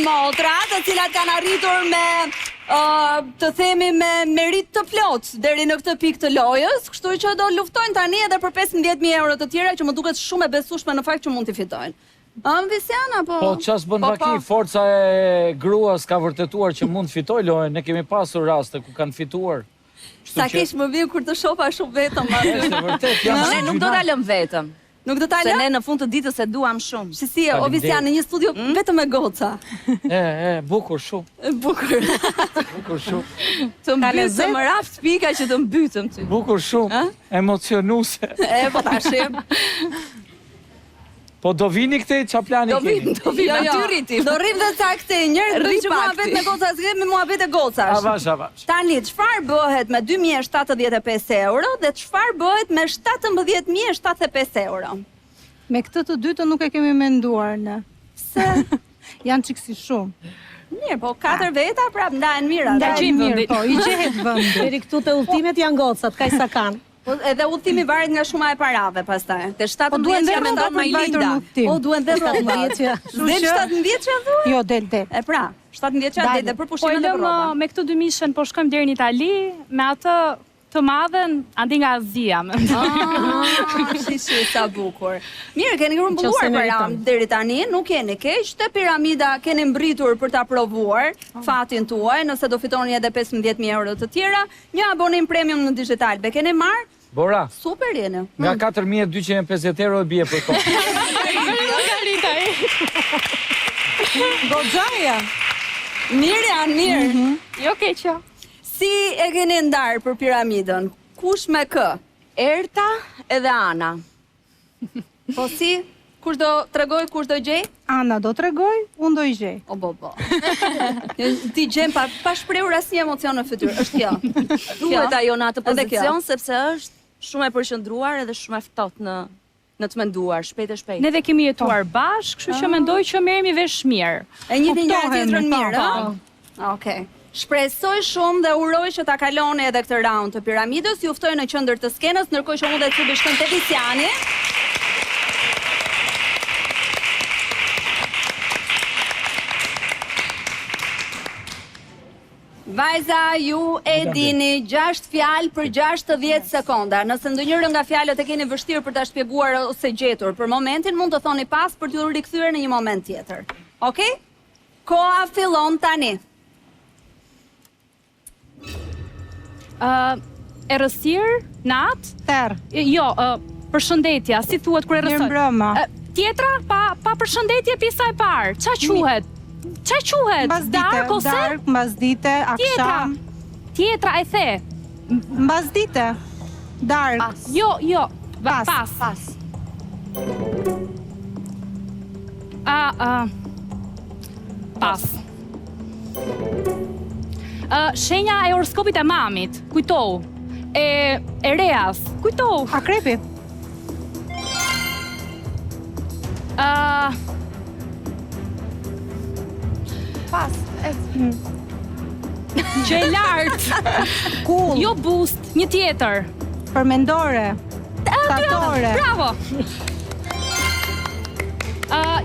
motra, të cilat kanë arritur me të themi me merit të plot deri në këtë pikë të lojës, kështu që do luftojnë tani edhe për 15.000 euro të tjera që më duket shumë e besueshme në fakt që mund t'i fitojnë. Visiana, po... Po, qas bën vaki, forca e gruas ka vërtetuar që mund fitoj lojën, ne kemi pasur raste ku kanë fituar. Sa keq më vjen kur të shofa shumë vetëm aty. Është vërtet, Ne nuk do ta lëm vetëm. Nuk do ta lë? Se ne në fund të ditës e duam shumë. Si, o Visian, në një studio vetëm me goca. Bukur shumë. Bukur. Bukur shumë. Të mbytëm më raft pika që të mbytëm ty. Bukur shumë. Emocionuse. Po tashim. Po do vini këtej qa plani keni? Do vim, aty rritim. Do rrim dhe ca këtej njërë, rrim muhabet me goca, s'kemi muhabet e gocash. Avash. Tani, çfarë bëhet me 2.075 euro dhe çfarë bëhet me 17.075 euro? Me këtë të dytë nuk e kemi menduar ne. Se? Janë çiksi shumë. Mirë, po 4 veta, prap ndahen mira. Ndahen mirë, po, i gjehet vendi. Deri këtu të ultimet janë gocat, kaq sa kanë. Po edhe udhtimi varet nga shuma e parave pastaj. Te 17 që mendon më Linda. Po duhen dhe rroba. Del 17 që thu? Jo, del. E pra, 17 që del dhe për pushimet e rroba. Me këto 2.000 po shkojmë deri në Itali, me atë të madhen andi nga Azia. Shi, sa bukur. Mirë, keni grumbulluar para deri tani, nuk keni keq, te piramida keni mbritur për ta provuar fatin tuaj, nëse do fitoni edhe 15.000 euro të tjera, një abonim premium në Digital Be keni marr? Bora. Super jeni. Nga 4.250 euro e bie për kohë. Goxhaja. Mirë janë, mirë. Jo keqja. Si e keni ndarë për piramidën? Kush me kë? Erta edhe Ana. Po si? Kush do tregoj, kush do gjej? Ana do tregoj, unë do i gjej. O bo. Ti gjem pa shprehur asnjë emocion në fytyrë. Është kjo. Duhet ajo në atë pozicion sepse është shumë e përqendruar edhe shumë e ftohtë në të menduar, shpejt. Ne dhe kemi jetuar bashkë, kështu që mendoj që merremi vesh mirë. E njëjtë njëra tjetrën mirë, a? Okej. Shpresoj shumë dhe uroj që ta kaloni edhe këtë round të piramidës. Ju ftoj në qendër të skenës, ndërkohë që unë dhe Cubi shkojmë te Visiani. Vajza, ju e dini 6 fjalë për 60 sekonda. Nëse ndonjëra nga fjalët e keni vështirë për ta shpjeguar ose gjetur për momentin, mund të thoni pas për t'u rikthyer në një moment tjetër. Okej? Koha fillon tani. Errësirë, natë? Terr. Jo, përshëndetja, si thuhet kur errësoj? Mirëmbrëma. Tjetra, pa përshëndetje pjesa e parë. Qa quhet? Qa quhet? Dark ose? Dark, mbasdite, akşam. Tjetra e the. Mbasdite. Dark. Jo. Pas. Pas. Shenja e horoskopit e mamit, kujtohu. E reas, kujtohu. Akrepi. Pas. Që e lartë. Cool. Jo boost, një tjetër. Përmendore. Statore. Bravo.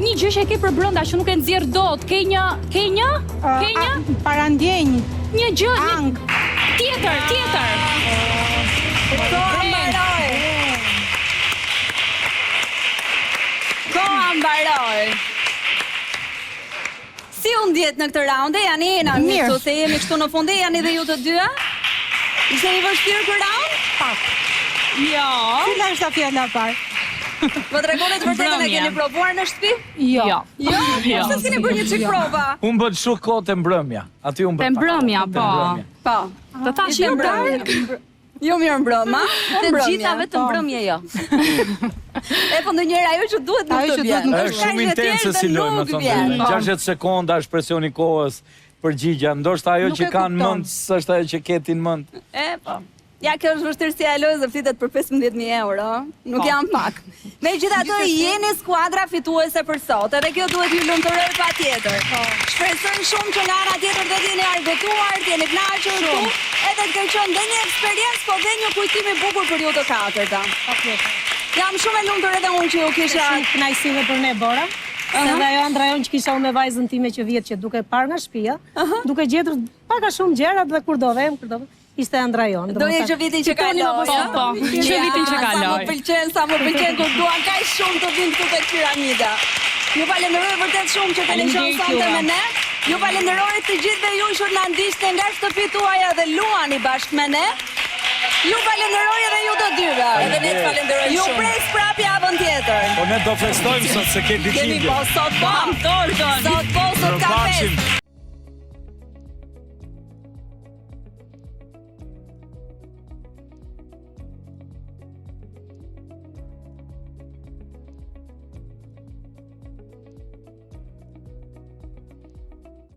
Një gjë që e ke për brënda që nuk e nxjerr dot, ke një? Parandjenj. Një gjë, Ang. Tjetër. Koha mbaroi. Si u ndjet në këtë raunde? Janë mirë, se jemi këtu në fund, janë edhe ju të dyja? Ishte një vështirë për raund? Pak. Jo. Cila është fjala e parë? Po tregoni të vërtetën e keni provuar në shtëpi? Jo. Pse s'keni bërë një çik prova? Unë bën shumë kohë te mbrëmja. Aty unë bën. Te mbrëmja, po. Të thash jo mbrëmja. Jo mirë mbrëma. Të gjitha vetëm mbrëmje jo. E po ndonjëherë ajo që duhet nuk të vjen. Është shumë intense si lojë, më thonë. 60 sekonda është presioni kohës, përgjigja. Ndoshta ajo që kanë mend s'është ajo që ketin mend. Po. Ja, kjo është vështirësia e lojës dhe flitet për 15.000 euro. Nuk janë pak. Megjithatë jeni skuadra fituese për sot, edhe kjo duhet ju lumturoj patjetër. Shpresoj shumë që nga ana tjetër do t'jeni argëtuar, t'jeni kënaqur këtu, edhe të kenë qenë dhe një eksperiencë, po dhe një kujtim i bukur për ju të katërta. Jam shumë e lumtur edhe unë që ju kisha kënaqësive për ne, Bora. Edhe ajo andrajon që kisha unë me vajzën time që vjetë që duke parë nga shtëpia, duke gjetur paka shumë gjerat dhe kur do vem, ishte andrajon. Doje që vitin që kaloj. Po, që vitin që kaloj. Sa më pëlqen kur duan kaq shumë të vinë këtu tek Piramida. Ju falenderoj vërtet shumë që keni qenë sonte me ne. Ju falenderoj të gjithëve ju që na ndiqni nga shtëpitë tuaja dhe luani bashkë me ne. Ju falenderoj edhe ju të dyve. Edhe ne të falenderoj Ju shumë. pres prapë javën tjetër. Po ne do festojmë sot se ke diçka. Kemi po sot po. Sot ka fest.